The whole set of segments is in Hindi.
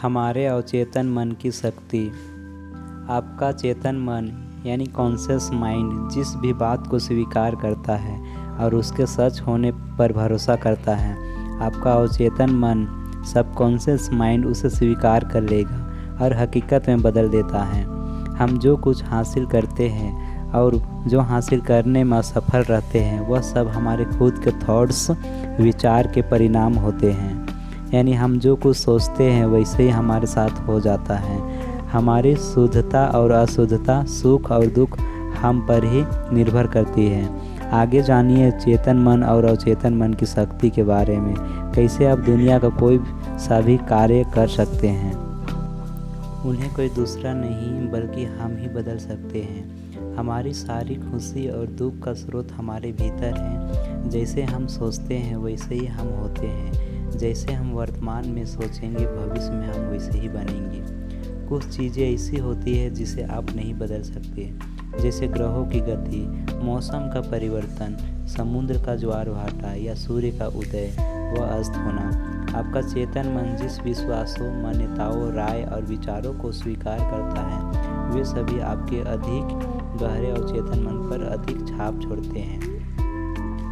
हमारे अवचेतन मन की शक्ति। आपका चेतन मन यानी कॉन्शियस माइंड जिस भी बात को स्वीकार करता है और उसके सच होने पर भरोसा करता है, आपका अवचेतन मन सबकॉन्शियस माइंड उसे स्वीकार कर लेगा और हकीकत में बदल देता है। हम जो कुछ हासिल करते हैं और जो हासिल करने में असफल रहते हैं, वह सब हमारे खुद के थॉट्स, विचार के परिणाम होते हैं। यानी हम जो कुछ सोचते हैं वैसे ही हमारे साथ हो जाता है। हमारी शुद्धता और अशुद्धता, सुख और दुख हम पर ही निर्भर करती है। आगे जानिए चेतन मन और अवचेतन मन की शक्ति के बारे में, कैसे आप दुनिया का कोई सा भी कार्य कर सकते हैं। उन्हें कोई दूसरा नहीं बल्कि हम ही बदल सकते हैं। हमारी सारी खुशी और दुख का स्रोत हमारे भीतर है। जैसे हम सोचते हैं वैसे ही हम होते हैं। जैसे हम वर्तमान में सोचेंगे, भविष्य में हम वैसे ही बनेंगे। कुछ चीज़ें ऐसी होती है जिसे आप नहीं बदल सकते, जैसे ग्रहों की गति, मौसम का परिवर्तन, समुद्र का ज्वार भाटा या सूर्य का उदय व अस्त होना। आपका चेतन मन जिस विश्वासों, मान्यताओं, राय और विचारों को स्वीकार करता है, वे सभी आपके अधिक गहरे अवचेतन मन पर अधिक छाप छोड़ते हैं।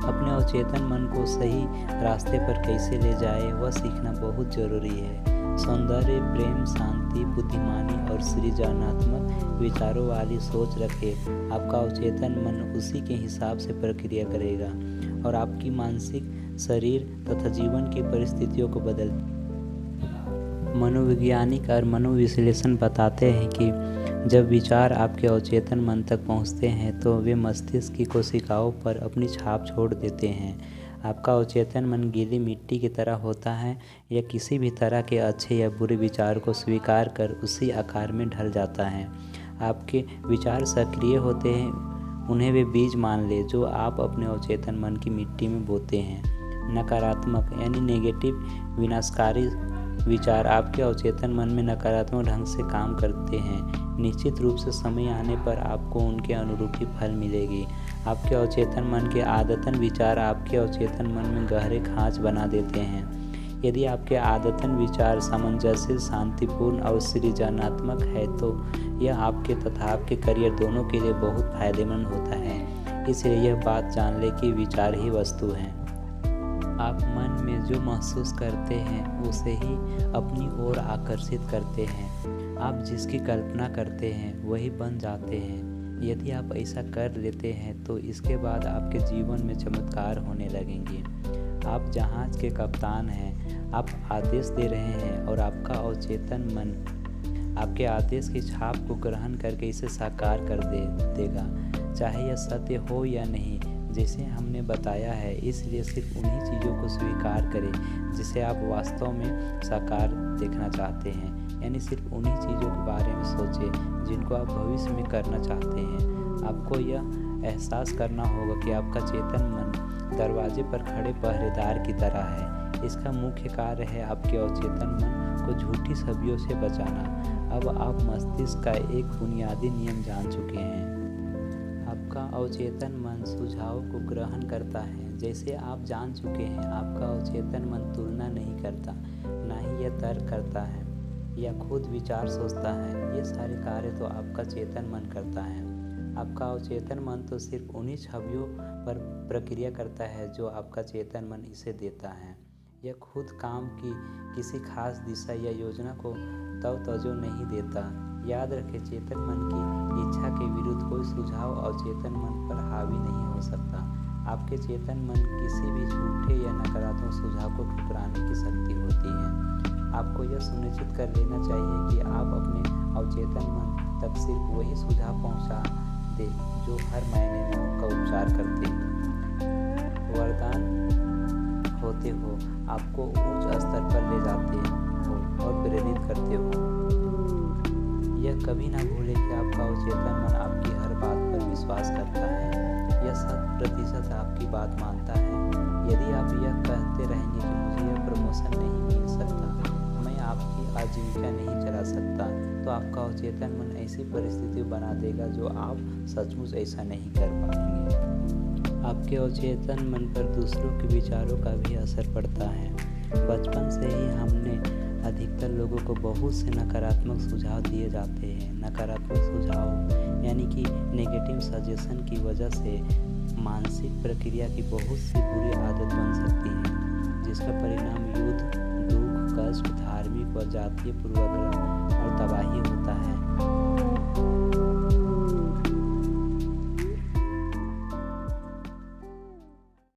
अपने अवचेतन मन को सही रास्ते पर कैसे ले जाए, वह सीखना बहुत जरूरी है। सौंदर्य, प्रेम, शांति, बुद्धिमानी और सृजनात्मक विचारों वाली सोच रखे। आपका अवचेतन मन उसी के हिसाब से प्रक्रिया करेगा और आपकी मानसिक, शरीर तथा जीवन की परिस्थितियों को बदल। मनोवैज्ञानिक और मनोविश्लेषण बताते हैं कि जब विचार आपके अवचेतन मन तक पहुंचते हैं तो वे मस्तिष्क की कोशिकाओं पर अपनी छाप छोड़ देते हैं। आपका अवचेतन मन गीली मिट्टी की तरह होता है। यह किसी भी तरह के अच्छे या बुरे विचार को स्वीकार कर उसी आकार में ढल जाता है। आपके विचार सक्रिय होते हैं, उन्हें वे बीज मान ले जो आप अपने अवचेतन मन की मिट्टी में बोते हैं। नकारात्मक यानी नेगेटिव, विनाशकारी विचार आपके अवचेतन मन में नकारात्मक ढंग से काम करते हैं। निश्चित रूप से समय आने पर आपको उनके अनुरूप ही फल मिलेगी। आपके अवचेतन मन के आदतन विचार आपके अवचेतन मन में गहरे खांच बना देते हैं। यदि आपके आदतन विचार सामंजस्य, शांतिपूर्ण और सृजनात्मक है तो यह आपके तथा आपके करियर दोनों के लिए बहुत फायदेमंद होता है। इसलिए यह बात जान ले कि विचार ही वस्तु हैं। आप मन में जो महसूस करते हैं उसे ही अपनी ओर आकर्षित करते हैं। आप जिसकी कल्पना करते हैं वही बन जाते हैं। यदि आप ऐसा कर लेते हैं तो इसके बाद आपके जीवन में चमत्कार होने लगेंगे। आप जहाज के कप्तान हैं, आप आदेश दे रहे हैं और आपका अवचेतन मन आपके आदेश की छाप को ग्रहण करके इसे साकार कर देगा, चाहे यह सत्य हो या नहीं। जैसे हमने बताया है, इसलिए सिर्फ उन्हीं चीज़ों को स्वीकार करें जिसे आप वास्तव में साकार देखना चाहते हैं। यानी सिर्फ उन्हीं चीज़ों के बारे में सोचें जिनको आप भविष्य में करना चाहते हैं। आपको यह एहसास करना होगा कि आपका चेतन मन दरवाजे पर खड़े पहरेदार की तरह है। इसका मुख्य कार्य है आपके अवचेतन मन को झूठी छवियों से बचाना। अब आप मस्तिष्क का एक बुनियादी नियम जान चुके हैं। आपका अवचेतन मन सुझाव को ग्रहण करता है। जैसे आप जान चुके हैं, आपका अवचेतन मन तुलना नहीं करता, ना ही यह तर्क करता है या खुद विचार सोचता है। ये सारे कार्य तो आपका चेतन मन करता है। आपका अवचेतन मन तो सिर्फ उन्हीं छवियों पर प्रक्रिया करता है जो आपका चेतन मन इसे देता है। यह खुद काम की किसी खास दिशा या योजना को तवज्जो नहीं देता। याद रखें, चेतन मन की इच्छा के विरुद्ध कोई सुझाव अवचेतन मन पर हावी नहीं हो सकता। आपके चेतन मन किसी भी झूठे या नकारात्मक सुझाव को ठुकराने की शक्ति होती है। आपको यह सुनिश्चित कर लेना चाहिए कि आप अपने अवचेतन मन तक सिर्फ वही सुझाव पहुंचा दें जो हर महीने में उनका उपचार करते हो, वरदान होते हो, आपको उच्च स्तर पर ले जाते हो और प्रेरित करते हो। यह कभी ना भूलें कि आपका अवचेतन मन आपकी हर बात पर विश्वास करता है। यह 100% आपकी बात मानता है। यदि आप यह कहते रहेंगे कि मुझे यह प्रमोशन नहीं मिल सकता, मैं आपकी आजीविका नहीं चला सकता, तो आपका अवचेतन मन ऐसी परिस्थिति बना देगा जो आप सचमुच ऐसा नहीं कर पाएंगे। आपके अवचेतन मन पर दूसरों के विचारों का भी असर पड़ता है। बचपन से ही हमने अधिकतर लोगों को बहुत से नकारात्मक सुझाव दिए जाते हैं। नकारात्मक सुझाव यानी कि नेगेटिव सजेशन की वजह से मानसिक प्रक्रिया की बहुत सी बुरी आदत बन सकती है, जिसका परिणाम युद्ध, दुख, कष्ट, धार्मिक व जातीय पूर्वाग्रह और तबाही होता है।